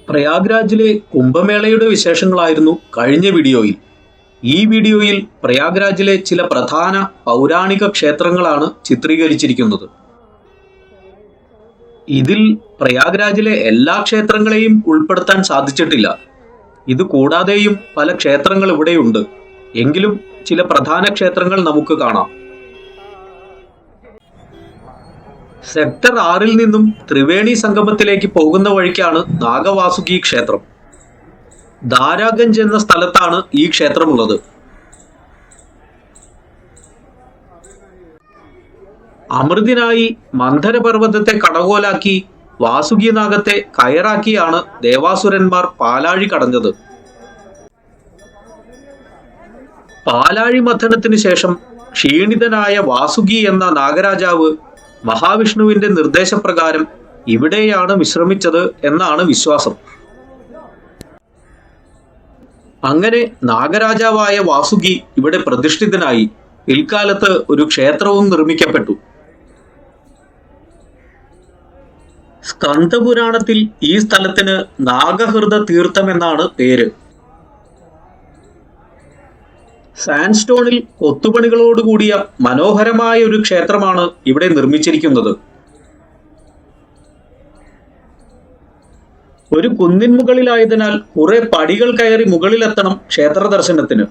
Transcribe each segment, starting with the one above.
പ്രയാഗ്രാജിലെ കുംഭമേളയുടെ വിശേഷങ്ങളായിരുന്നു കഴിഞ്ഞ വീഡിയോയിൽ. ഈ വീഡിയോയിൽ പ്രയാഗ്രാജിലെ ചില പ്രധാന പൗരാണിക ക്ഷേത്രങ്ങളാണ് ചിത്രീകരിച്ചിരിക്കുന്നത്. ഇതിൽ പ്രയാഗ്രാജിലെ എല്ലാ ക്ഷേത്രങ്ങളെയും ഉൾപ്പെടുത്താൻ സാധിച്ചിട്ടില്ല. ഇത് കൂടാതെയും പല ക്ഷേത്രങ്ങൾ ഇവിടെയുണ്ട്. എങ്കിലും ചില പ്രധാന ക്ഷേത്രങ്ങൾ നമുക്ക് കാണാം. സെക്ടർ 6 നിന്നും ത്രിവേണി സംഗമത്തിലേക്ക് പോകുന്ന വഴിക്കാണ് നാഗവാസുകി ക്ഷേത്രം. ദാരാഗഞ്ച് എന്ന സ്ഥലത്താണ് ഈ ക്ഷേത്രമുള്ളത്. അമൃതിനായി മന്ധരപർവ്വതത്തെ കടകോലാക്കി വാസുകി നാഗത്തെ കയറാക്കിയാണ് ദേവാസുരന്മാർ പാലാഴി കടഞ്ഞത്. പാലാഴി മഥനത്തിന് ശേഷം ക്ഷീണിതനായ വാസുകി എന്ന നാഗരാജാവ് മഹാവിഷ്ണുവിന്റെ നിർദ്ദേശപ്രകാരം ഇവിടെയാണ് വിശ്രമിച്ചത് എന്നാണ് വിശ്വാസം. അങ്ങനെ നാഗരാജാവായ വാസുകി ഇവിടെ പ്രതിഷ്ഠിതനായി. പിൽക്കാലത്ത് ഒരു ക്ഷേത്രവും നിർമ്മിക്കപ്പെട്ടു. സ്കന്ദപുരാണത്തിൽ ഈ സ്ഥലത്തിന് നാഗഹൃദ തീർത്ഥം എന്നാണ് പേര്. സാൻഡ്സ്റ്റോണിൽ കൊത്തുപണികളോടുകൂടിയ മനോഹരമായ ഒരു ക്ഷേത്രമാണ് ഇവിടെ നിർമ്മിച്ചിരിക്കുന്നത്. ഒരു കുന്നിൻ മുകളിലായതിനാൽ കുറെ പടികൾ കയറി മുകളിലെത്തണം ക്ഷേത്ര ദർശനത്തിന്.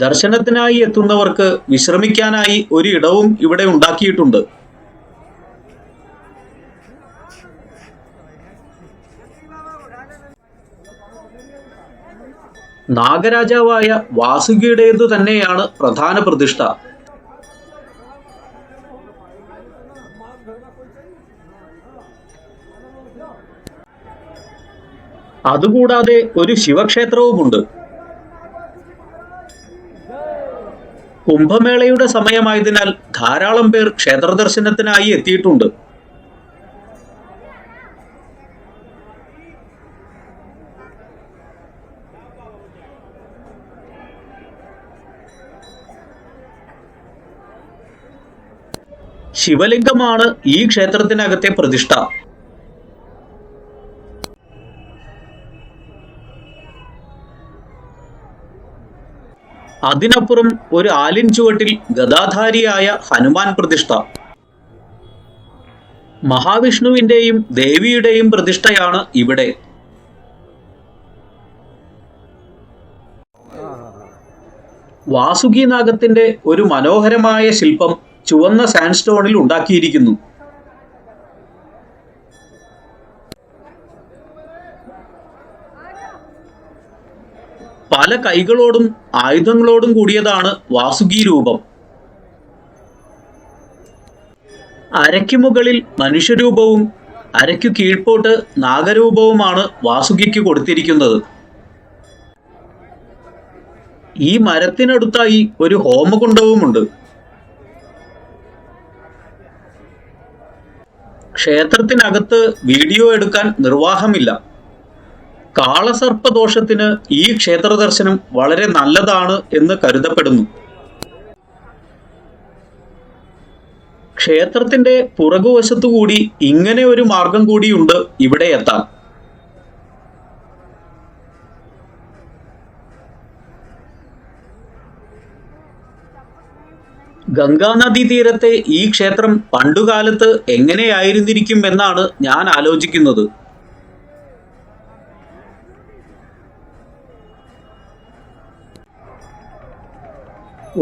ദർശനത്തിനായി എത്തുന്നവർക്ക് വിശ്രമിക്കാനായി ഒരു ഇടവും ഇവിടെ ഉണ്ടാക്കിയിട്ടുണ്ട്. നാഗരാജാവായ വാസുകിയുടേതു തന്നെയാണ് പ്രധാന പ്രതിഷ്ഠ. അതുകൂടാതെ ഒരു ശിവക്ഷേത്രവുമുണ്ട്. കുംഭമേളയുടെ സമയമായതിനാൽ ധാരാളം പേർ ക്ഷേത്ര ദർശനത്തിനായി എത്തിയിട്ടുണ്ട്. ശിവലിംഗമാണ് ഈ ക്ഷേത്രത്തിനകത്തെ പ്രതിഷ്ഠ. അതിനപ്പുറം ഒരു ആലിൻ ചുവട്ടിൽ ഗദാധാരിയായ ഹനുമാൻ പ്രതിഷ്ഠ. മഹാവിഷ്ണുവിന്റെയും ദേവിയുടെയും പ്രതിഷ്ഠയാണ് ഇവിടെ. വാസുകി നാഗത്തിന്റെ ഒരു മനോഹരമായ ശില്പം ചുവന്ന സാൻഡ്സ്റ്റോണിൽ ഉണ്ടാക്കിയിരിക്കുന്നു. പല കൈകളോടും ആയുധങ്ങളോടും കൂടിയതാണ് വാസുകി രൂപം. അരയ്ക്കു മുകളിൽ മനുഷ്യരൂപവും അരയ്ക്കു കീഴ്പോട്ട് നാഗരൂപവുമാണ് വാസുകിക്ക് കൊടുത്തിരിക്കുന്നത്. ഈ മരത്തിനടുത്തായി ഒരു ഹോമകുണ്ഡവുമുണ്ട്. ക്ഷേത്രത്തിനകത്ത് വീഡിയോ എടുക്കാൻ നിർവാഹമില്ല. കാളസർപ്പദോഷത്തിന് ഈ ക്ഷേത്ര ദർശനം വളരെ നല്ലതാണ് എന്ന് കരുതപ്പെടുന്നു. ക്ഷേത്രത്തിന്റെ പുറകുവശത്തുകൂടി ഇങ്ങനെ ഒരു മാർഗം കൂടിയുണ്ട് ഇവിടെ എത്താൻ. ഗംഗാനദീ തീരത്തെ ഈ ക്ഷേത്രം പണ്ടുകാലത്ത് എങ്ങനെയായിരുന്നിരിക്കും എന്നാണ് ഞാൻ ആലോചിക്കുന്നത്.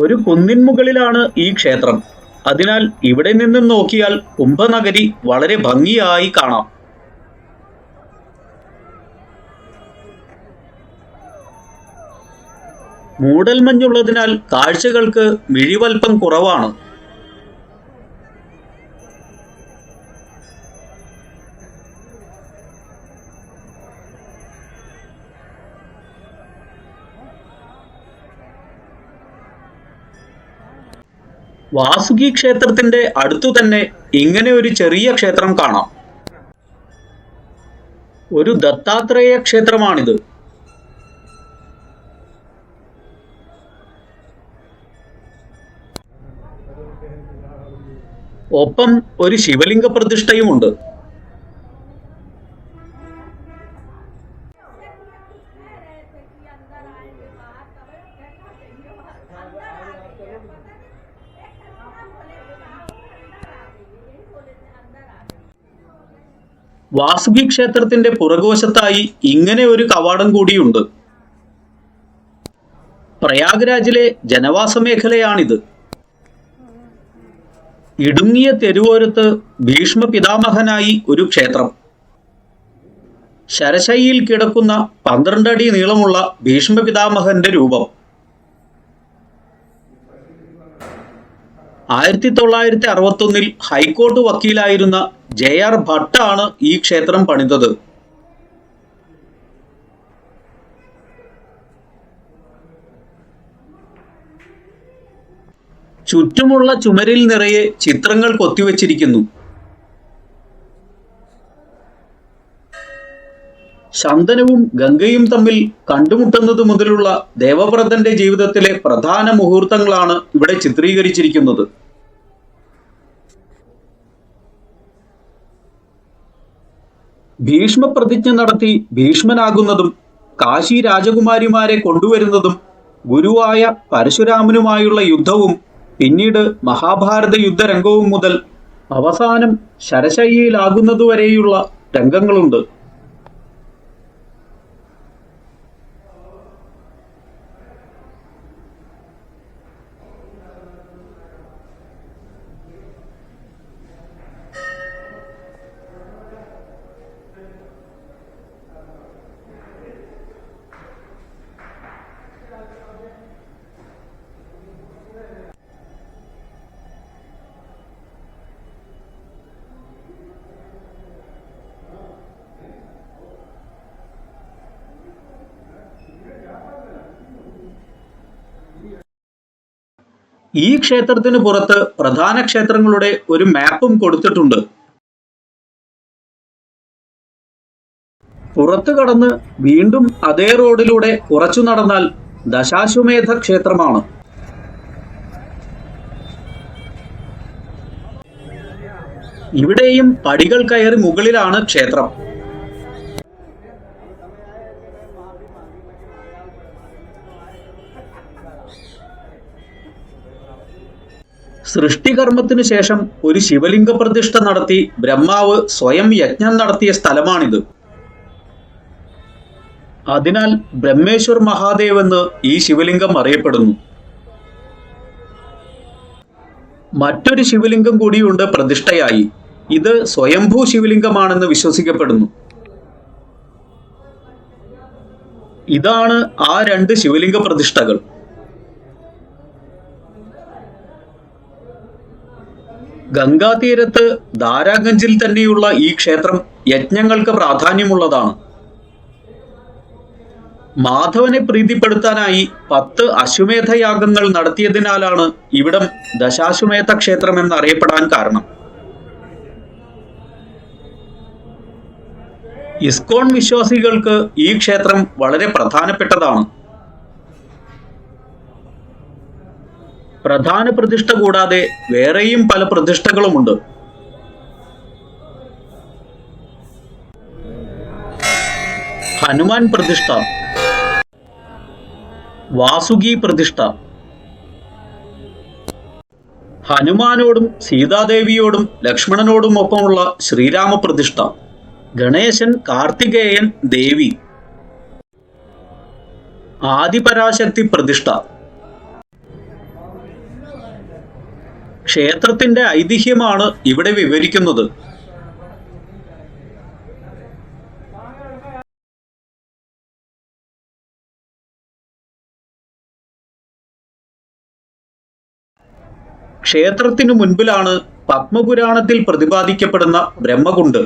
ഒരു കുന്നിൻ മുകളിലാണ് ഈ ക്ഷേത്രം. അതിനാൽ ഇവിടെ നിന്നും നോക്കിയാൽ കുംഭനഗരി വളരെ ഭംഗിയായി കാണാം. മൂടൽമഞ്ഞുള്ളതിനാൽ കാഴ്ചകൾക്ക് മിഴിവൽപ്പം കുറവാണ്. വാസുകി ക്ഷേത്രത്തിന്റെ അടുത്തു തന്നെ ഇങ്ങനെ ഒരു ചെറിയ ക്ഷേത്രം കാണാം. ഒരു ദത്താത്രേയ ക്ഷേത്രമാണിത്. ഒപ്പം ഒരു ശിവലിംഗ പ്രതിഷ്ഠയുമുണ്ട്. വാസുകി ക്ഷേത്രത്തിന്റെ പുറകുവശത്തായി ഇങ്ങനെ ഒരു കവാടം കൂടിയുണ്ട്. പ്രയാഗ്രാജിലെ ജനവാസ മേഖലയാണിത്. ഇടുങ്ങിയ തെരുവോരത്ത് ഭീഷ്മ പിതാമഹനായി ഒരു ക്ഷേത്രം. ശരശയ്യയിൽ കിടക്കുന്ന 12 അടി നീളമുള്ള ഭീഷ്മ പിതാമഹന്റെ രൂപം. 1961 ഹൈക്കോടതി വക്കീലായിരുന്ന JR ഭട്ട് ആണ് ഈ ക്ഷേത്രം പണിതത്. ചുറ്റുമുള്ള ചുമരിൽ നിറയെ ചിത്രങ്ങൾ കൊത്തിവച്ചിരിക്കുന്നു. ശന്തനുവും ഗംഗയും തമ്മിൽ കണ്ടുമുട്ടുന്നത് മുതലുള്ള ദേവവ്രതന്റെ ജീവിതത്തിലെ പ്രധാന മുഹൂർത്തങ്ങളാണ് ഇവിടെ ചിത്രീകരിച്ചിരിക്കുന്നത്. ഭീഷ്മപ്രതിജ്ഞ നടത്തി ഭീഷ്മനാകുന്നതും കാശി രാജകുമാരിമാരെ കൊണ്ടുവരുന്നതും ഗുരുവായ പരശുരാമനുമായുള്ള യുദ്ധവും പിന്നീട് മഹാഭാരത യുദ്ധരംഗവും മുതൽ അവസാനം ശരശയ്യയിലാകുന്നതുവരെയുള്ള രംഗങ്ങളുണ്ട്. ഈ ക്ഷേത്രത്തിന് പുറത്ത് പ്രധാന ക്ഷേത്രങ്ങളുടെ ഒരു മാപ്പും കൊടുത്തിട്ടുണ്ട്. പുറത്തു കടന്ന് വീണ്ടും അതേ റോഡിലൂടെ കുറച്ചു നടന്നാൽ ദശാശ്വമേധ ക്ഷേത്രമാണ്. ഇവിടെയും പടികൾ കയറി മുകളിലാണ് ക്ഷേത്രം. സൃഷ്ടികർമ്മത്തിനു ശേഷം ഒരു ശിവലിംഗ പ്രതിഷ്ഠ നടത്തി ബ്രഹ്മാവ് സ്വയം യജ്ഞം നടത്തിയ സ്ഥലമാണിത്. അതിനാൽ ബ്രഹ്മേശ്വർ മഹാദേവ് എന്ന് ഈ ശിവലിംഗം അറിയപ്പെടുന്നു. മറ്റൊരു ശിവലിംഗം കൂടിയുണ്ട് പ്രതിഷ്ഠയായി. ഇത് സ്വയംഭൂ ശിവലിംഗമാണെന്ന് വിശ്വസിക്കപ്പെടുന്നു. ഇതാണ് ആ 2 ശിവലിംഗ പ്രതിഷ്ഠകൾ. ഗംഗാതീരത്ത് ദാരാഗഞ്ചിൽ തന്നെയുള്ള ഈ ക്ഷേത്രം യജ്ഞങ്ങൾക്ക് പ്രാധാന്യമുള്ളതാണ്. മാധവനെ പ്രീതിപ്പെടുത്താനായി 10 അശ്വമേധയാഗങ്ങൾ നടത്തിയതിനാലാണ് ഇവിടം ദശാശ്വമേധ ക്ഷേത്രം എന്നറിയപ്പെടാൻ കാരണം. ഇസ്കോൺ വിശ്വാസികൾക്ക് ഈ ക്ഷേത്രം വളരെ പ്രധാനപ്പെട്ടതാണ്. പ്രധാന പ്രതിഷ്ഠ കൂടാതെ വേറെയും പല പ്രതിഷ്ഠകളുമുണ്ട്. ഹനുമാൻ പ്രതിഷ്ഠ, വാസുകി പ്രതിഷ്ഠ, ഹനുമാനോടും സീതാദേവിയോടും ലക്ഷ്മണനോടുമൊപ്പമുള്ള ശ്രീരാമ പ്രതിഷ്ഠ, ഗണേശൻ, കാർത്തികേയൻ, ദേവി, ആദിപരാശക്തി പ്രതിഷ്ഠ. ക്ഷേത്രത്തിന്റെ ഐതിഹ്യമാണ് ഇവിടെ വിവരിക്കുന്നത്. ക്ഷേത്രത്തിനു മുൻപിലാണ് പത്മപുരാണത്തിൽ പ്രതിപാദിക്കപ്പെടുന്ന ബ്രഹ്മകുണ്ട്.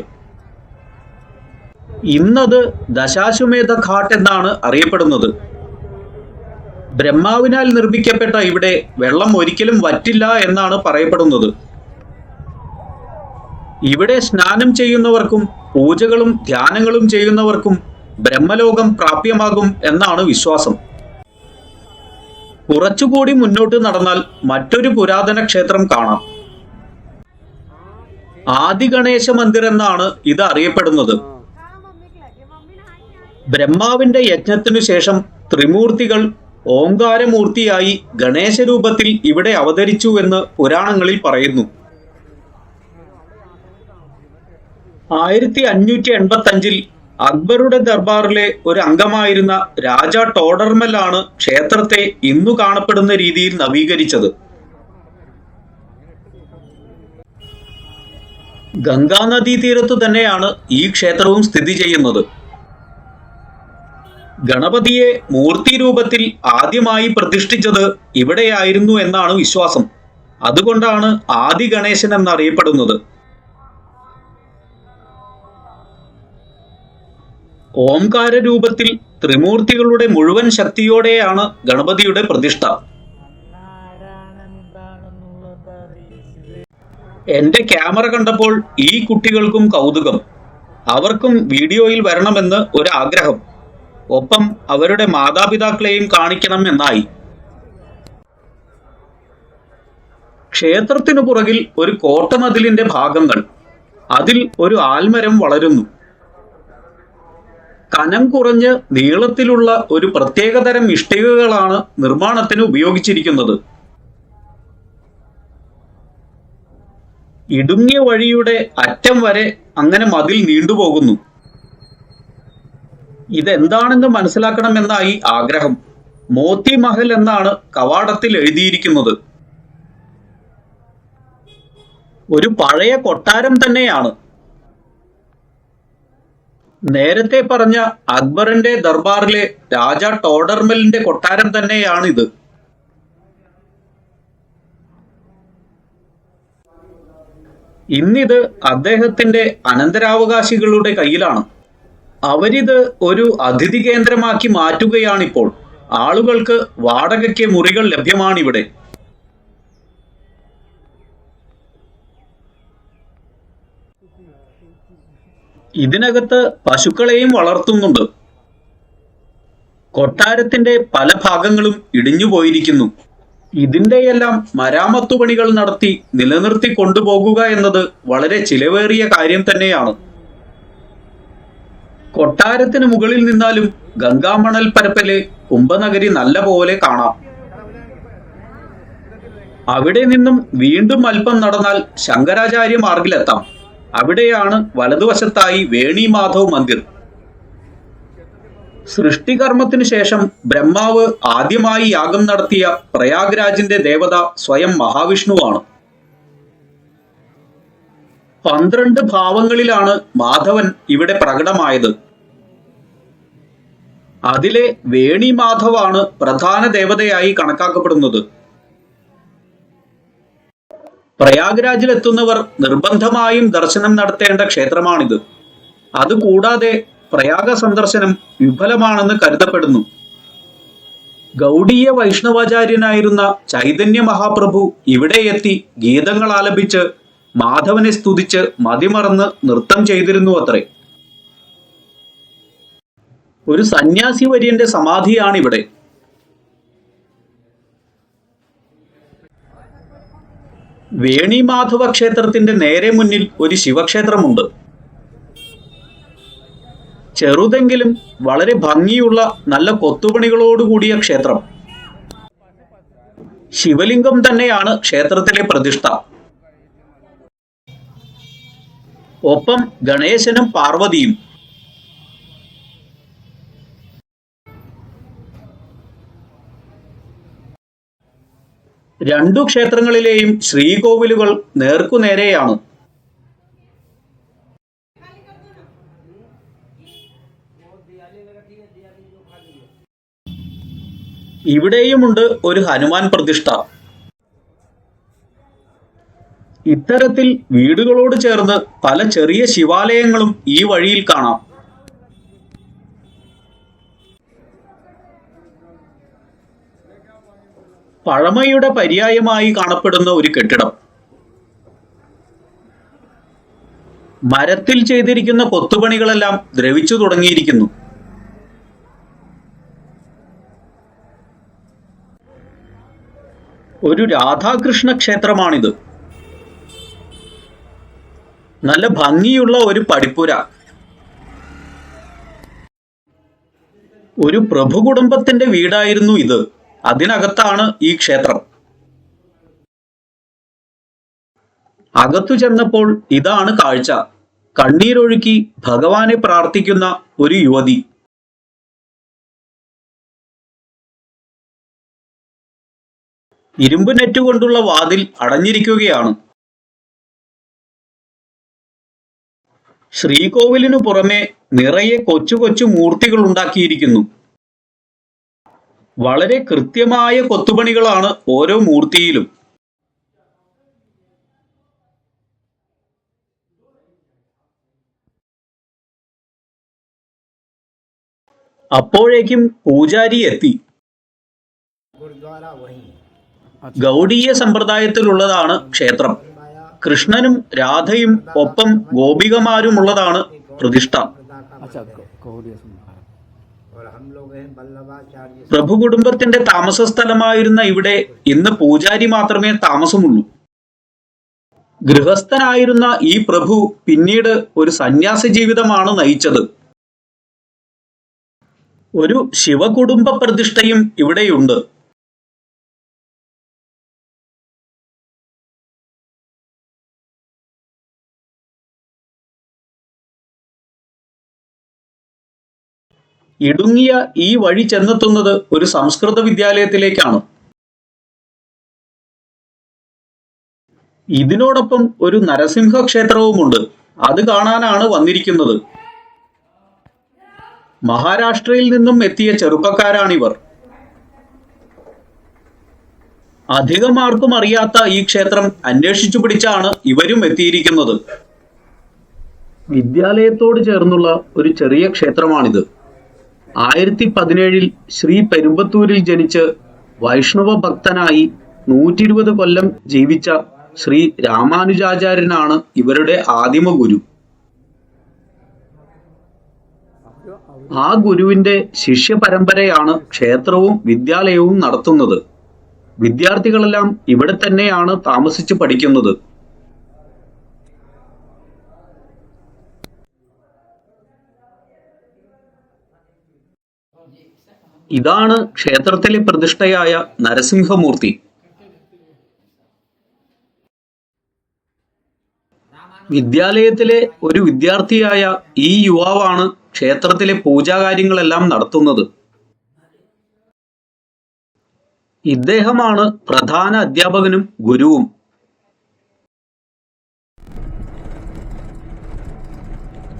ഇന്നത് ദശാശ്വമേധ ഘാട്ട് എന്നാണ് അറിയപ്പെടുന്നത്. ബ്രഹ്മാവിനാൽ നിർമ്മിക്കപ്പെട്ട ഇവിടെ വെള്ളം ഒരിക്കലും വറ്റില്ല എന്നാണ് പറയപ്പെടുന്നത്. ഇവിടെ സ്നാനം ചെയ്യുന്നവർക്കും പൂജകളും ധ്യാനങ്ങളും ചെയ്യുന്നവർക്കും ബ്രഹ്മലോകം പ്രാപ്യമാകും എന്നാണ് വിശ്വാസം. കുറച്ചുകൂടി മുന്നോട്ട് നടന്നാൽ മറ്റൊരു പുരാതന ക്ഷേത്രം കാണാം. ആദി ഗണേശ മന്ദിർ എന്നാണ് ഇത് അറിയപ്പെടുന്നത്. ബ്രഹ്മാവിന്റെ യജ്ഞത്തിനു ശേഷം ത്രിമൂർത്തികൾ ഓംകാരമൂർത്തിയായി ഗണേശരൂപത്തിൽ ഇവിടെ അവതരിച്ചു എന്ന് പുരാണങ്ങളിൽ പറയുന്നു. 1585 അക്ബറുടെ ദർബാറിലെ ഒരു അംഗമായിരുന്ന രാജ ടോഡർമൽ ആണ് ക്ഷേത്രത്തെ ഇന്നു കാണപ്പെടുന്ന രീതിയിൽ നവീകരിച്ചത്. ഗംഗാനദീ തീരത്തു തന്നെയാണ് ഈ ക്ഷേത്രവും സ്ഥിതി ചെയ്യുന്നത്. ഗണപതിയെ മൂർത്തി രൂപത്തിൽ ആദ്യമായി പ്രതിഷ്ഠിച്ചത് ഇവിടെയായിരുന്നു എന്നാണ് വിശ്വാസം. അതുകൊണ്ടാണ് ആദി ഗണേശൻ എന്നറിയപ്പെടുന്നത്. ഓംകാര രൂപത്തിൽ ത്രിമൂർത്തികളുടെ മുഴുവൻ ശക്തിയോടെയാണ് ഗണപതിയുടെ പ്രതിഷ്ഠ. എന്റെ ക്യാമറ കണ്ടപ്പോൾ ഈ കുട്ടികൾക്കും കൗതുകം. അവർക്കും വീഡിയോയിൽ വരണമെന്ന് ഒരു ആഗ്രഹം. ഒപ്പം അവരുടെ മാതാപിതാക്കളെയും കാണിക്കണം എന്നായി. ക്ഷേത്രത്തിനു പുറകിൽ ഒരു കോട്ടമതിലിന്റെ ഭാഗങ്ങൾ. അതിൽ ഒരു ആൽമരം വളരുന്നു. കനം കുറഞ്ഞ് നീളത്തിലുള്ള ഒരു പ്രത്യേകതരം ഇഷ്ടികകളാണ് നിർമ്മാണത്തിന് ഉപയോഗിച്ചിരിക്കുന്നത്. ഇടുങ്ങിയ വഴിയുടെ അറ്റം വരെ അങ്ങനെ മതിൽ നീണ്ടുപോകുന്നു. ഇതെന്താണെന്ന് മനസ്സിലാക്കണമെന്നായി ആഗ്രഹം. മോത്തി മഹൽ എന്നാണ് കവാടത്തിൽ എഴുതിയിരിക്കുന്നത്. ഒരു പഴയ കൊട്ടാരം തന്നെയാണ്. നേരത്തെ പറഞ്ഞ അക്ബറിന്റെ ദർബാറിലെ രാജ ടോഡർമലിന്റെ കൊട്ടാരം തന്നെയാണിത്. ഇന്നിത് അദ്ദേഹത്തിന്റെ അനന്തരാവകാശികളുടെ കയ്യിലാണ്. അവരിത് ഒരു അതിഥി കേന്ദ്രമാക്കി മാറ്റുകയാണിപ്പോൾ. ആളുകൾക്ക് വാടകയ്ക്ക് മുറികൾ ലഭ്യമാണിവിടെ. ഇതിനകത്ത് പശുക്കളെയും വളർത്തുന്നുണ്ട്. കൊട്ടാരത്തിന്റെ പല ഭാഗങ്ങളും ഇടിഞ്ഞുപോയിരിക്കുന്നു. ഇതിന്റെയെല്ലാം മരാമത്തു പണികൾ നടത്തി നിലനിർത്തി കൊണ്ടുപോകുക എന്നത് വളരെ ചിലവേറിയ കാര്യം തന്നെയാണ്. കൊട്ടാരത്തിന് മുകളിൽ നിന്നാലും ഗംഗാമണൽ പരപ്പിലെ കുംഭനഗരി നല്ല പോലെ കാണാം. അവിടെ നിന്നും വീണ്ടും അല്പം നടന്നാൽ ശങ്കരാചാര്യ മാർഗിലെത്താം. അവിടെയാണ് വലതുവശത്തായി വേണി മാധവ് മന്ദിർ. സൃഷ്ടികർമ്മത്തിനു ശേഷം ബ്രഹ്മാവ് ആദ്യമായി യാഗം നടത്തിയ പ്രയാഗ്രാജിന്റെ ദേവത സ്വയം മഹാവിഷ്ണുവാണ്. 12 ഭാവങ്ങളിലാണ് മാധവൻ ഇവിടെ പ്രകടമായത്. അതിലെ വേണി മാധവാണ് പ്രധാന ദേവതയായി കണക്കാക്കപ്പെടുന്നത്. പ്രയാഗ്രാജിലെത്തുന്നവർ നിർബന്ധമായും ദർശനം നടത്തേണ്ട ക്ഷേത്രമാണിത്. അതുകൂടാതെ പ്രയാഗ സന്ദർശനം വിഫലമാണെന്ന് കരുതപ്പെടുന്നു. ഗൗഡീയ വൈഷ്ണവാചാര്യനായിരുന്ന ചൈതന്യ മഹാപ്രഭു ഇവിടെ എത്തി ഗീതങ്ങൾ ആലപിച്ച് മാധവനെ സ്തുതിച്ച് മതിമറന്ന് നൃത്തം ചെയ്തിരുന്നു അത്രേ. ഒരു സന്യാസി വര്യന്റെ സമാധിയാണിവിടെ. വേണി മാധവ ക്ഷേത്രത്തിന്റെ നേരെ മുന്നിൽ ഒരു ശിവക്ഷേത്രമുണ്ട്. ചെറുതെങ്കിലും വളരെ ഭംഗിയുള്ള നല്ല കൊത്തുപണികളോടുകൂടിയ ക്ഷേത്രം. ശിവലിംഗം തന്നെയാണ് ക്ഷേത്രത്തിലെ പ്രതിഷ്ഠ. ഒപ്പം ഗണേശനും പാർവതിയും. രണ്ടു ക്ഷേത്രങ്ങളിലെയും ശ്രീകോവിലുകൾ നേർക്കുനേരെയാണ്. ഇവിടെയുമുണ്ട് ഒരു ഹനുമാൻ പ്രതിഷ്ഠ. ഇത്തരത്തിൽ വീടുകളോട് ചേർന്ന് പല ചെറിയ ശിവാലയങ്ങളും ഈ വഴിയിൽ കാണാം. പഴമയുടെ പര്യായമായി കാണപ്പെടുന്ന ഒരു കെട്ടിടം. മരത്തിൽ ചെയ്തിരിക്കുന്ന കൊത്തുപണികളെല്ലാം ദ്രവിച്ചു തുടങ്ങിയിരിക്കുന്നു. ഒരു രാധാകൃഷ്ണ ക്ഷേത്രമാണിത്. നല്ല ഭംഗിയുള്ള ഒരു പടിപ്പുര. ഒരു പ്രഭു കുടുംബത്തിന്റെ വീടായിരുന്നു ഇത്. അതിനകത്താണ് ഈ ക്ഷേത്രം. അകത്തു ചെന്നപ്പോൾ ഇതാണ് കാഴ്ച. കണ്ണീരൊഴുക്കി ഭഗവാനെ പ്രാർത്ഥിക്കുന്ന ഒരു യുവതി. ഇരുമ്പ് നെറ്റ് കൊണ്ടുള്ള വാതിൽ അടഞ്ഞിരിക്കുകയാണ്. ശ്രീകോവിലിനു പുറമെ നിറയെ കൊച്ചു കൊച്ചു മൂർത്തികൾ ഉണ്ടാക്കിയിരിക്കുന്നു. വളരെ കൃത്യമായ കൊത്തുപണികളാണ് ഓരോ മൂർത്തിയിലും. അപ്പോഴേക്കും പൂജാരി എത്തി. ഗൗഡീയ സമ്പ്രദായത്തിലുള്ളതാണ് ക്ഷേത്രം. കൃഷ്ണനും രാധയും ഒപ്പം ഗോപികമാരുമുള്ളതാണ് പ്രതിഷ്ഠ. പ്രഭു കുടുംബത്തിന്റെ താമസ സ്ഥലമായിരുന്ന ഇവിടെ ഇന്ന് പൂജാരി മാത്രമേ താമസമുള്ളൂ. ഗൃഹസ്ഥനായിരുന്ന ഈ പ്രഭു പിന്നീട് ഒരു സന്യാസ ജീവിതമാണ് നയിച്ചത്. ഒരു ശിവകുടുംബ പ്രതിഷ്ഠയും ഇവിടെയുണ്ട്. ഇടുങ്ങിയ ഈ വഴി ചെന്നെത്തുന്നത് ഒരു സംസ്കൃത വിദ്യാലയത്തിലേക്കാണ്. ഇതിനോടൊപ്പം ഒരു നരസിംഹ ക്ഷേത്രവുമുണ്ട്. അത് കാണാനാണ് വന്നിരിക്കുന്നത്. മഹാരാഷ്ട്രയിൽ നിന്നും എത്തിയ ചെറുപ്പക്കാരാണിവർ. അധികം ആർക്കും അറിയാത്ത ഈ ക്ഷേത്രം അന്വേഷിച്ചു പിടിച്ചാണ് ഇവരും എത്തിയിരിക്കുന്നത്. വിദ്യാലയത്തോട് ചേർന്നുള്ള ഒരു ചെറിയ ക്ഷേത്രമാണിത്. 1017 ശ്രീ പെരുമ്പത്തൂരിൽ ജനിച്ച് വൈഷ്ണവ ഭക്തനായി 120 കൊല്ലം ജീവിച്ച ശ്രീ രാമാനുജാചാര്യനാണ് ഇവരുടെ ആദിമ ഗുരു. ആ ഗുരുവിന്റെ ശിഷ്യ പരമ്പരയാണ് ക്ഷേത്രവും വിദ്യാലയവും നടത്തുന്നത്. വിദ്യാർത്ഥികളെല്ലാം ഇവിടെ തന്നെയാണ് താമസിച്ച് പഠിക്കുന്നത്. ഇതാണ് ക്ഷേത്രത്തിലെ പ്രതിഷ്ഠയായ നരസിംഹമൂർത്തി. വിദ്യാലയത്തിലെ ഒരു വിദ്യാർത്ഥിയായ ഈ യുവാവാണ് ക്ഷേത്രത്തിലെ പൂജാകാര്യങ്ങളെല്ലാം നടത്തുന്നത്. ഇദ്ദേഹമാണ് പ്രധാന അധ്യാപകനും ഗുരുവും.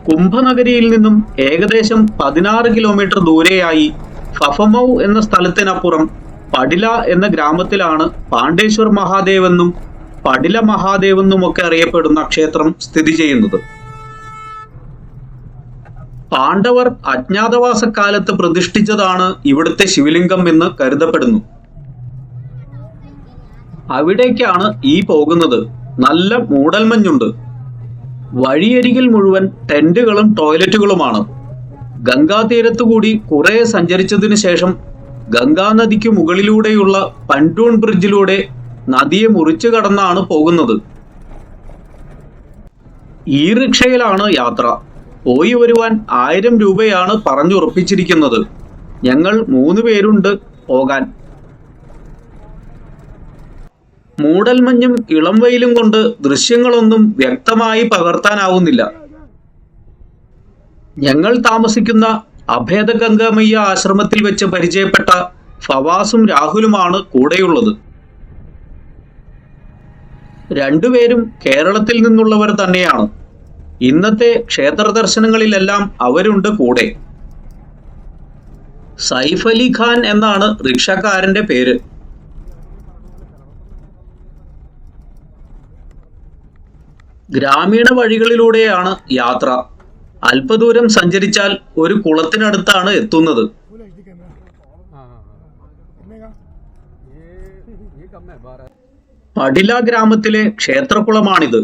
കുംഭനഗരിയിൽ നിന്നും ഏകദേശം 16 കിലോമീറ്റർ ദൂരെയായി ഫഫമൗ എന്ന സ്ഥലത്തിനപ്പുറം പടില എന്ന ഗ്രാമത്തിലാണ് പാണ്ഡേശ്വർ മഹാദേവ് എന്നും പടില മഹാദേവ് എന്നുമൊക്കെ അറിയപ്പെടുന്ന ക്ഷേത്രം സ്ഥിതി ചെയ്യുന്നത്. പാണ്ഡവർ അജ്ഞാതവാസക്കാലത്ത് പ്രതിഷ്ഠിച്ചതാണ് ഇവിടുത്തെ ശിവലിംഗം എന്ന് കരുതപ്പെടുന്നു. അവിടേക്കാണ് ഈ പോകുന്നത്. നല്ല മൂടൽമഞ്ഞുണ്ട്. വഴിയരികിൽ മുഴുവൻ ടെന്റുകളും ടോയ്ലറ്റുകളുമാണ്. ഗംഗാതീരത്തുകൂടി കുറെ സഞ്ചരിച്ചതിനു ശേഷം ഗംഗാനദിക്ക് മുകളിലൂടെയുള്ള പണ്ടൂൺ ബ്രിഡ്ജിലൂടെ നദിയെ മുറിച്ചു കടന്നാണ് പോകുന്നത്. ഈ റിക്ഷയിലാണ് യാത്ര. പോയി വരുവാൻ 1000 രൂപയാണ് പറഞ്ഞുറപ്പിച്ചിരിക്കുന്നത്. ഞങ്ങൾ 3 പേരുണ്ട് പോകാൻ. മൂടൽമഞ്ഞും ഇളം വെയിലും കൊണ്ട് ദൃശ്യങ്ങളൊന്നും വ്യക്തമായി പകർത്താനാവുന്നില്ല. ഞങ്ങൾ താമസിക്കുന്ന അഭേദഗംഗാമയ്യ ആശ്രമത്തിൽ വെച്ച് പരിചയപ്പെട്ട ഫവാസും രാഹുലുമാണ് കൂടെയുള്ളത്. രണ്ടുപേരും കേരളത്തിൽ നിന്നുള്ളവർ തന്നെയാണ്. ഇന്നത്തെ ക്ഷേത്ര ദർശനങ്ങളിലെല്ലാം അവരുണ്ട് കൂടെ. സൈഫ് അലി ഖാൻ എന്നാണ് റിക്ഷക്കാരന്റെ പേര്. ഗ്രാമീണ വഴികളിലൂടെയാണ് യാത്ര. അല്പദൂരം സഞ്ചരിച്ചാൽ ഒരു കുളത്തിനടുത്താണ് എത്തുന്നത്. പടില ഗ്രാമത്തിലെ ക്ഷേത്രകുളമാണിത്.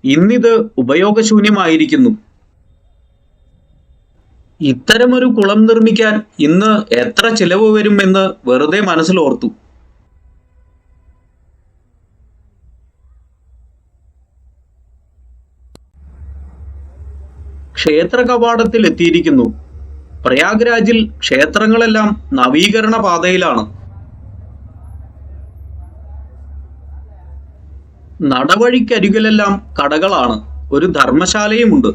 ഇന്നിത് ഉപയോഗശൂന്യമായിരിക്കുന്നു. ഇത്തരമൊരു കുളം നിർമ്മിക്കാൻ ഇന്ന് എത്ര ചിലവ് വരുമെന്ന് വെറുതെ മനസ്സിലോർത്തു. ക്ഷേത്ര കവാടത്തിൽ എത്തിയിരിക്കുന്നു. പ്രയാഗ്രാജിൽ ക്ഷേത്രങ്ങളെല്ലാം നവീകരണ പാതയിലാണ്. നടവഴിക്കരികിലെല്ലാം കടകളാണ്. ഒരു ധർമ്മശാലയുമുണ്ട്.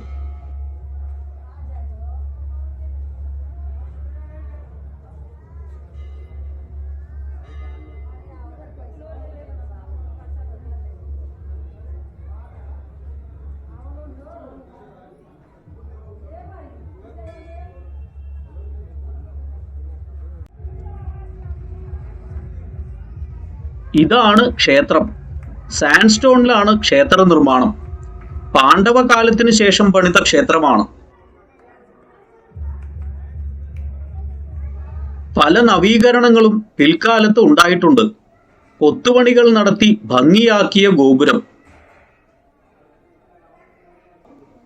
ഇതാണ് ക്ഷേത്രം. സാൻഡ്സ്റ്റോണിലാണ് ക്ഷേത്ര നിർമ്മാണം. പാണ്ഡവ കാലത്തിന് ശേഷം പണിത ക്ഷേത്രമാണ്. പല നവീകരണങ്ങളും പിൽക്കാലത്ത് ഉണ്ടായിട്ടുണ്ട്. കൊത്തുപണികൾ നടത്തി ഭംഗിയാക്കിയ ഗോപുരം.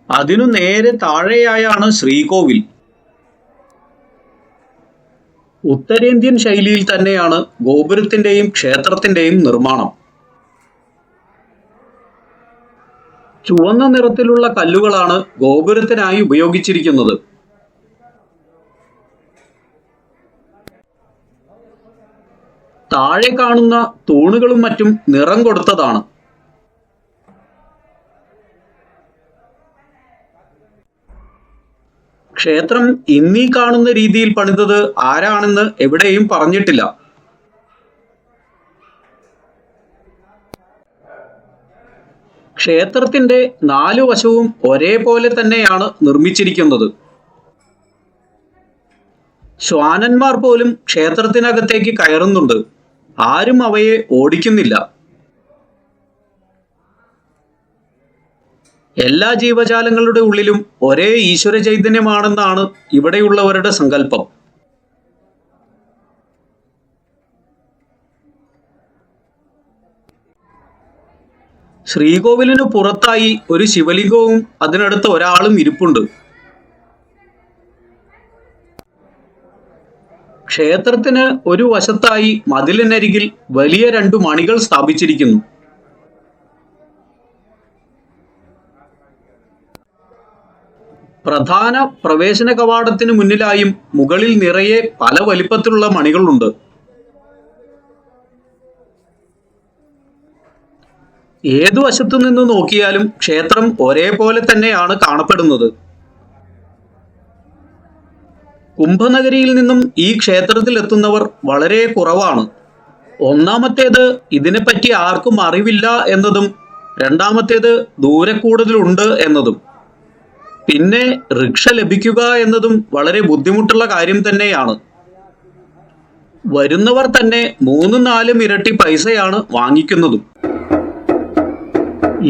അതിനു നേരെ താഴെയായാണ് ശ്രീകോവിൽ. ഉത്തരേന്ത്യൻ ശൈലിയിൽ തന്നെയാണ് ഗോപുരത്തിന്റെയും ക്ഷേത്രത്തിന്റെയും നിർമ്മാണം. ചുവന്ന നിറത്തിലുള്ള കല്ലുകളാണ് ഗോപുരത്തിനായി ഉപയോഗിച്ചിരിക്കുന്നത്. താഴെ കാണുന്ന തൂണുകളും മറ്റും നിറം കൊടുത്തതാണ്. ക്ഷേത്രം ഇന്നീ കാണുന്ന രീതിയിൽ പണിതത് ആരാണെന്ന് എവിടെയും പറഞ്ഞിട്ടില്ല. ക്ഷേത്രത്തിന്റെ 4 വശവും ഒരേപോലെ തന്നെയാണ് നിർമ്മിച്ചിരിക്കുന്നത്. ശ്വാനന്മാർ പോലും ക്ഷേത്രത്തിനകത്തേക്ക് കയറുന്നുണ്ട്. ആരും അവയെ ഓടിക്കുന്നില്ല. എല്ലാ ജീവജാലങ്ങളുടെ ഉള്ളിലും ഒരേ ഈശ്വര ചൈതന്യമാണെന്നാണ് ഇവിടെയുള്ളവരുടെ സങ്കല്പം. ശ്രീകോവിലിനു പുറത്തായി ഒരു ശിവലിംഗവും അതിനടുത്ത് ഒരാളും ഇരിപ്പുണ്ട്. ക്ഷേത്രത്തിന് ഒരു വശത്തായി മതിലിനരികിൽ വലിയ 2 മണികൾ സ്ഥാപിച്ചിരിക്കുന്നു. പ്രധാന പ്രവേശന കവാടത്തിന് മുന്നിലായും മുകളിൽ നിറയെ പല വലിപ്പത്തിലുള്ള മണികളുണ്ട്. ഏതു വശത്തു നിന്ന് നോക്കിയാലും ക്ഷേത്രം ഒരേപോലെ തന്നെയാണ് കാണപ്പെടുന്നത്. കുംഭനഗരിയിൽ നിന്നും ഈ ക്ഷേത്രത്തിൽ എത്തുന്നവർ വളരെ കുറവാണ്. ഒന്നാമത്തേത് ഇതിനെപ്പറ്റി ആർക്കും അറിവില്ല എന്നതും, രണ്ടാമത്തേത് ദൂരക്കൂടുതലുണ്ട് എന്നതും. പിന്നെ റിക്ഷ ലഭിക്കുക എന്നതും വളരെ ബുദ്ധിമുട്ടുള്ള കാര്യം തന്നെയാണ്. വരുന്നവർ തന്നെ 3-4 ഇരട്ടി പൈസയാണ് വാങ്ങിക്കുന്നതും.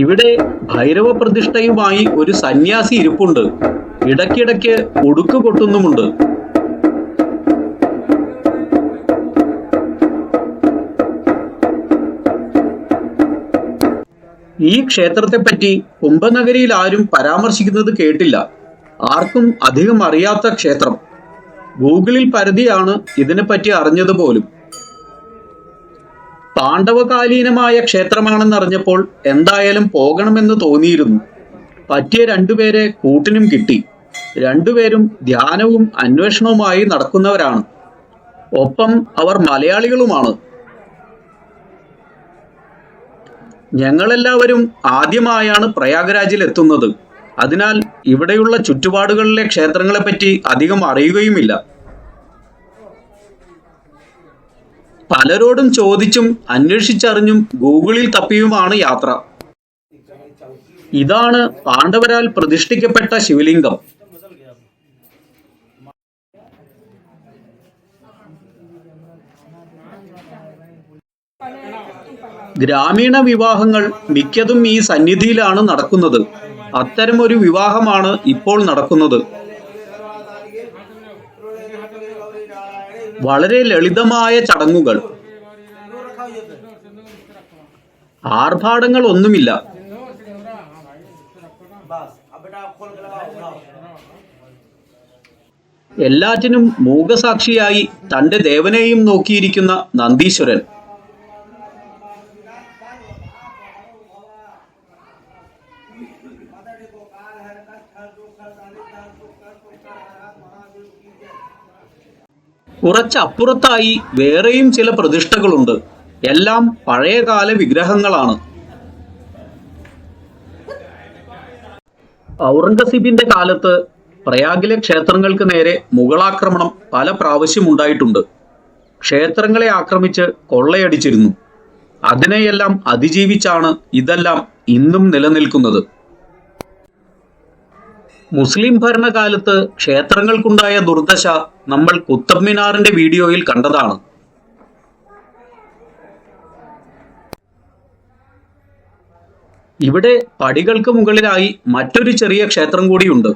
ഇവിടെ ഭൈരവ പ്രതിഷ്ഠയുമായി ഒരു സന്യാസി ഇരിപ്പുണ്ട്. ഇടയ്ക്കിടയ്ക്ക് ഉടുക്ക് കൊട്ടുന്നുമുണ്ട്. ഈ ക്ഷേത്രത്തെപ്പറ്റി കുംഭനഗരിയിൽ ആരും പരാമർശിക്കുന്നത് കേട്ടില്ല. ആർക്കും അധികം അറിയാത്ത ക്ഷേത്രം. ഗൂഗിളിൽ പരതിയാണ് ഇതിനെപ്പറ്റി അറിഞ്ഞത് പോലും. പാണ്ഡവകാലീനമായ ക്ഷേത്രമാണെന്നറിഞ്ഞപ്പോൾ എന്തായാലും പോകണമെന്ന് തോന്നിയിരുന്നു. പറ്റിയ 2 പേരെ കൂട്ടിനും കിട്ടി. 2 പേരും ധ്യാനവും അന്വേഷണവുമായി നടക്കുന്നവരാണ്. ഒപ്പം അവർ മലയാളികളുമാണ്. ഞങ്ങളെല്ലാവരും ആദ്യമായാണ് പ്രയാഗ്രാജിൽ എത്തുന്നത്. അതിനാൽ ഇവിടെയുള്ള ചുറ്റുപാടുകളിലെ ക്ഷേത്രങ്ങളെപ്പറ്റി അധികം അറിയുകയുമില്ല. പലരോടും ചോദിച്ചും അന്വേഷിച്ചറിഞ്ഞും ഗൂഗിളിൽ തപ്പിയുമാണ് യാത്ര. ഇതാണ് പാണ്ഡവരാൽ പ്രതിഷ്ഠിക്കപ്പെട്ട ശിവലിംഗം. ഗ്രാമീണ വിവാഹങ്ങൾ മിക്കതും ഈ സന്നിധിയിലാണ് നടക്കുന്നത്. അത്തരമൊരു വിവാഹമാണ് ഇപ്പോൾ നടക്കുന്നത്. വളരെ ലളിതമായ ചടങ്ങുകൾ. ആർഭാടങ്ങൾ ഒന്നുമില്ല. എല്ലാറ്റിനും മൂകസാക്ഷിയായി തന്റെ ദേവനെയും നോക്കിയിരിക്കുന്ന നന്ദീശ്വരൻ. കുറച്ചപ്പുറത്തായി വേറെയും ചില പ്രതിഷ്ഠകളുണ്ട്. എല്ലാം പഴയകാല വിഗ്രഹങ്ങളാണ്. ഔറംഗസീബിന്റെ കാലത്ത് പ്രയാഗിലെ ക്ഷേത്രങ്ങൾക്ക് നേരെ മുഗളാക്രമണം പല പ്രാവശ്യം ഉണ്ടായിട്ടുണ്ട്. ക്ഷേത്രങ്ങളെ ആക്രമിച്ച് കൊള്ളയടിച്ചിരുന്നു. അതിനെയെല്ലാം അതിജീവിച്ചാണ് ഇതെല്ലാം ഇന്നും നിലനിൽക്കുന്നത്. മുസ്ലിം ഭരണകാലത്ത് ക്ഷേത്രങ്ങൾക്കുണ്ടായ ദുർദശ നമ്മൾ കുത്തബ് മിനാറിന്റെ വീഡിയോയിൽ കണ്ടതാണ്. ഇവിടെ പടികൾക്ക് മുകളിലായി മറ്റൊരു ചെറിയ ക്ഷേത്രം കൂടിയുണ്ട്.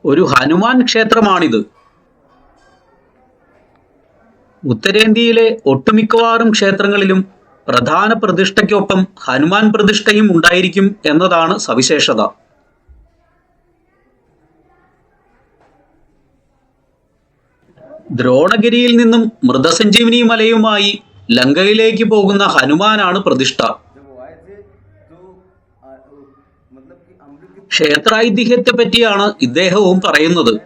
ഒരു ഹനുമാൻ ക്ഷേത്രമാണിത്. ഉത്തരേന്ത്യയിലെ ഒട്ടുമിക്കവാറും ക്ഷേത്രങ്ങളിലും പ്രധാന പ്രതിഷ്ഠയ്ക്കൊപ്പം ഹനുമാൻ പ്രതിഷ്ഠയും ഉണ്ടായിരിക്കും എന്നതാണ് സവിശേഷത. ദ്രോണഗിരിയിൽ നിന്നും മൃതസഞ്ജീവനി മലയുമായി ലങ്കയിലേക്ക് പോകുന്ന ഹനുമാനാണ് പ്രതിഷ്ഠ. ക്ഷേത്രാഐതിഹ്യത്തെ പറ്റിയാണ് ഇദ്ദേഹവും പറയുന്നത്.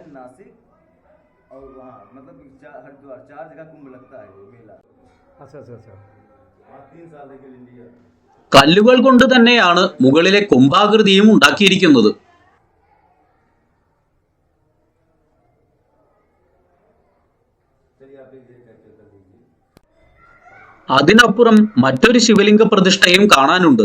കല്ലുകൾ കൊണ്ട് തന്നെയാണ് മുകളിലെ കുംഭാകൃതിയും ഉണ്ടാക്കിയിരിക്കുന്നത്. അതിനപ്പുറം മറ്റൊരു ശിവലിംഗ പ്രതിഷ്ഠയും കാണാനുണ്ട്.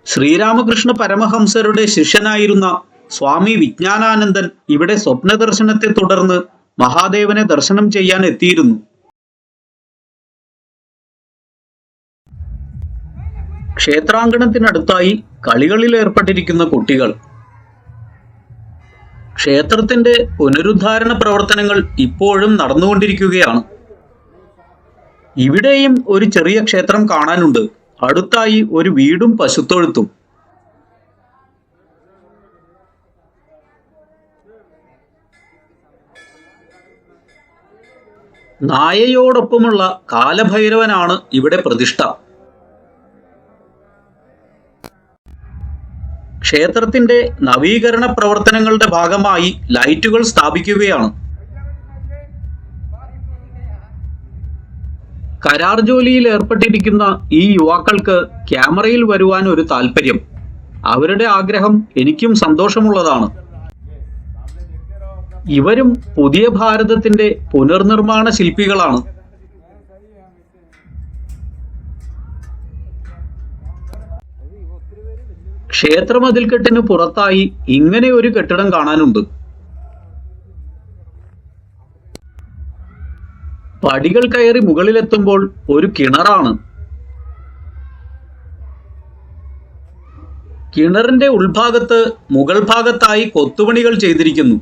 ശ്രീരാമകൃഷ്ണ പരമഹംസരുടെ ശിഷ്യനായിരുന്ന സ്വാമി വിജ്ഞാനാനന്ദൻ ഇവിടെ സ്വപ്ന ദർശനത്തെ തുടർന്ന് മഹാദേവനെ ദർശനം ചെയ്യാൻ എത്തിയിരുന്നു. ക്ഷേത്രാങ്കണത്തിനടുത്തായി കളികളിൽ ഏർപ്പെട്ടിരിക്കുന്ന കുട്ടികൾ. ക്ഷേത്രത്തിന്റെ പുനരുദ്ധാരണ പ്രവർത്തനങ്ങൾ ഇപ്പോഴും നടന്നുകൊണ്ടിരിക്കുകയാണ്. ഇവിടെയും ഒരു ചെറിയ ക്ഷേത്രം കാണാനുണ്ട്. അടുത്തായി ഒരു വീടും പശുത്തൊഴുത്തും. നായയോടൊപ്പമുള്ള കാലഭൈരവനാണ് ഇവിടെ പ്രതിഷ്ഠ. ക്ഷേത്രത്തിന്റെ നവീകരണ പ്രവർത്തനങ്ങളുടെ ഭാഗമായി ലൈറ്റുകൾ സ്ഥാപിക്കുകയാണ്. കരാർ ജോലിയിൽ ഏർപ്പെട്ടിരിക്കുന്ന ഈ യുവാക്കൾക്ക് ക്യാമറയിൽ വരുവാൻ ഒരു താല്പര്യം. അവരുടെ ആഗ്രഹം എനിക്കും സന്തോഷമുള്ളതാണ്. ഇവരും പുതിയ ഭാരതത്തിന്റെ പുനർനിർമ്മാണ ശില്പികളാണ്. ക്ഷേത്രമതിൽക്കെട്ടിന് പുറത്തായി ഇങ്ങനെ ഒരു കെട്ടിടം കാണാനുണ്ട്. പടികൾ കയറി മുകളിലെത്തുമ്പോൾ ഒരു കിണറാണ്. കിണറിന്റെ ഉൾഭാഗത്ത് മുകൾ ഭാഗത്തായി കൊത്തുപണികൾ ചെയ്തിരിക്കുന്നു.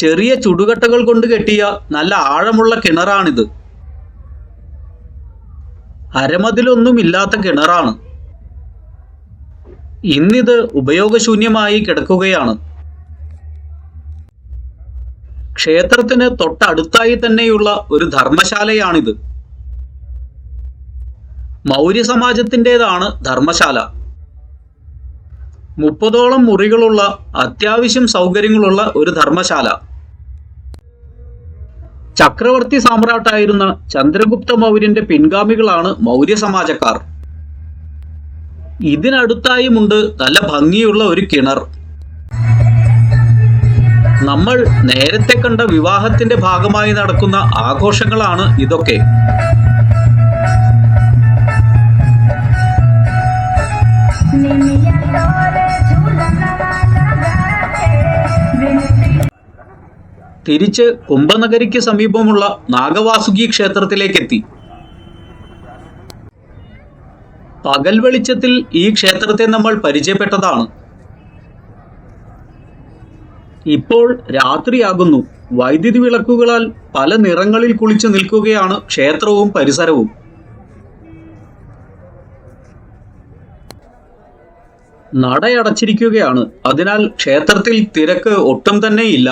ചെറിയ ചുടുകട്ടകൾ കൊണ്ട് കെട്ടിയ നല്ല ആഴമുള്ള കിണറാണിത്. അരമതിലൊന്നുമില്ലാത്ത കിണറാണ്. ഇന്നിത് ഉപയോഗശൂന്യമായി കിടക്കുകയാണ്. ക്ഷേത്രത്തിന് തൊട്ടടുത്തായി തന്നെയുള്ള ഒരു ധർമ്മശാലയാണിത്. മൗര്യ സമാജത്തിൻ്റെതാണ് ധർമ്മശാല. 30ഓളം മുറികളുള്ള അത്യാവശ്യം സൗകര്യങ്ങളുള്ള ഒരു ധർമ്മശാല. ചക്രവർത്തി സാമ്രാട്ടായിരുന്ന ചന്ദ്രഗുപ്ത മൗര്യന്റെ പിൻഗാമികളാണ് മൗര്യ സമാജക്കാർ. ഇതിനടുത്തായുമുണ്ട് നല്ല ഭംഗിയുള്ള ഒരു കിണർ. നമ്മൾ നേരത്തെ കണ്ട വിവാഹത്തിന്റെ ഭാഗമായി നടക്കുന്ന ആഘോഷങ്ങളാണ് ഇതൊക്കെ. തിരിച്ച് കുംഭനഗരിക്ക് സമീപമുള്ള നാഗവാസുകി ക്ഷേത്രത്തിലേക്കെത്തി. പകൽ വെളിച്ചത്തിൽ ഈ ക്ഷേത്രത്തെ നമ്മൾ പരിചയപ്പെട്ടതാണ്. ഇപ്പോൾ രാത്രിയാകുന്നു. വൈദ്യുതി വിളക്കുകളാൽ പല നിറങ്ങളിൽ കുളിച്ചു നിൽക്കുകയാണ് ക്ഷേത്രവും പരിസരവും. നടയടച്ചിരിക്കുകയാണ്. അതിനാൽ ക്ഷേത്രത്തിൽ തിരക്ക് ഒട്ടും തന്നെ ഇല്ല.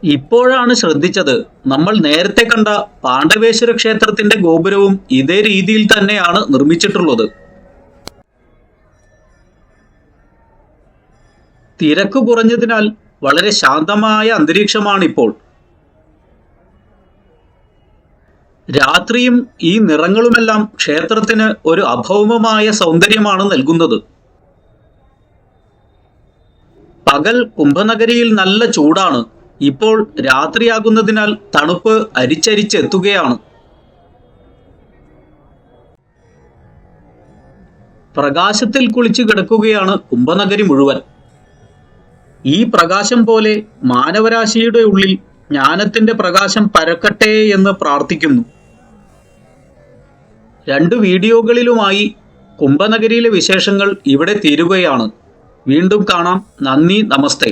ഇപ്പോഴാണ് ശ്രദ്ധിച്ചത്, നമ്മൾ നേരത്തെ കണ്ട പാണ്ഡവേശ്വര ക്ഷേത്രത്തിന്റെ ഗോപുരവും ഇതേ രീതിയിൽ തന്നെയാണ് നിർമ്മിച്ചിട്ടുള്ളത്. തിരക്ക് കുറഞ്ഞതിനാൽ വളരെ ശാന്തമായ അന്തരീക്ഷമാണിപ്പോൾ. രാത്രിയും ഈ നിറങ്ങളുമെല്ലാം ക്ഷേത്രത്തിന് ഒരു അഭൗമമായ സൗന്ദര്യമാണ് നൽകുന്നത്. പകൽ കുംഭനഗരിയിൽ നല്ല ചൂടാണ്. ഇപ്പോൾ രാത്രിയാകുന്നതിനാൽ തണുപ്പ് അരിച്ചരിച്ചെത്തുകയാണ്. പ്രകാശത്തിൽ കുളിച്ചു കിടക്കുകയാണ് കുംഭനഗരി മുഴുവൻ. ഈ പ്രകാശം പോലെ മാനവരാശിയുടെ ഉള്ളിൽ ജ്ഞാനത്തിന്റെ പ്രകാശം പരക്കട്ടെ എന്ന് പ്രാർത്ഥിക്കുന്നു. 2 വീഡിയോകളിലുമായി കുംഭനഗരിയിലെ വിശേഷങ്ങൾ ഇവിടെ തീരുകയാണ്. വീണ്ടും കാണാം. നന്ദി, നമസ്തേ.